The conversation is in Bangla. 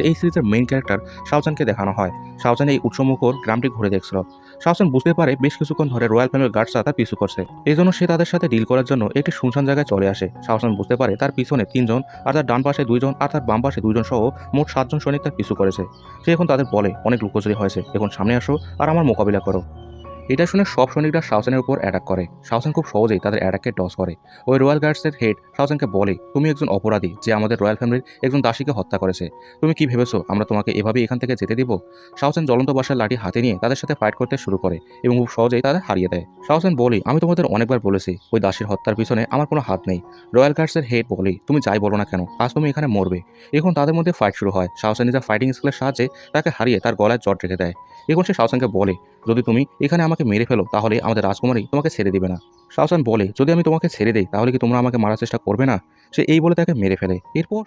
এই সিরিজের মেইন ক্যারেক্টার শাওজানকে দেখানো হয়। শাওজান এই উৎসমুখর গ্রামটি ঘুরে দেখছিল। শাওজান বুঝতে পারে বেশ কিছুক্ষণ ধরে রয়্যাল ফ্যামিলির গার্ডসরা তার পিছু করছে। এই জন্য সে তাদের সাথে ডিল করার জন্য একটি শুনশান জায়গায় চলে আসে। শাওজান বুঝতে পারে তার পিছনে 3 জন, আর তার ডান পাশে 2 জন, আর তার বাম পাশে 2 জন সহ মোট 7 জন সৈনিক তার পিছু করেছে। সে এখন তাদের বলে, অনেক লুকোচুরি হয়েছে, এখন সামনে আসো আর আমার মোকাবিলা করো। এটা শুনে সব সৈনিকরা শাওজানের উপর অ্যাটাক করে। শাওজান খুব সহজেই তাদের অ্যাটাককে ডস করে। ওই রয়্যাল গার্ডসের হেড শাওজানকে বলে, তুমি একজন অপরাধী যে আমাদের রয়্যাল ফ্যামিলির একজন দাসীকে হত্যা করেছে। তুমি কি ভেবেছো আমরা তোমাকে এভাবেই এখান থেকে যেতে দিব? শাওজান জ্বলন্ত বাসার লাঠি হাতে নিয়ে তাদের সাথে ফাইট করতে শুরু করে এবং খুব সহজেই তাদের হারিয়ে দেয়। শাওজান বলে, আমি তোমাদের অনেকবার বলেছি ওই দাসীর হত্যার পিছনে আমার কোনো হাত নেই। রয়্যাল গার্ডসের হেড বলে, তুমি যাই বলো না কেন, আজ তুমি এখানে মরবে। এখন তাদের মধ্যে ফাইট শুরু হয়। শাওজান নিজের ফাইটিং স্কিলের সাহায্যে তাকে হারিয়ে তার গলায় জট রেখে দেয়। এখন সে শাওজানকে বলে, যদি তুমি এখানে আমাকে মেরে ফেলো তাহলে আমাদের রাজকুমারী তোমাকে ছেড়ে দিবে না। শাওজান বলে, যদি আমি তোমাকে ছেড়ে দেই তাহলে কি তোমরা আমাকে মারার চেষ্টা করবে না? সে এই বলে তাকে মেরে ফেলে। এরপর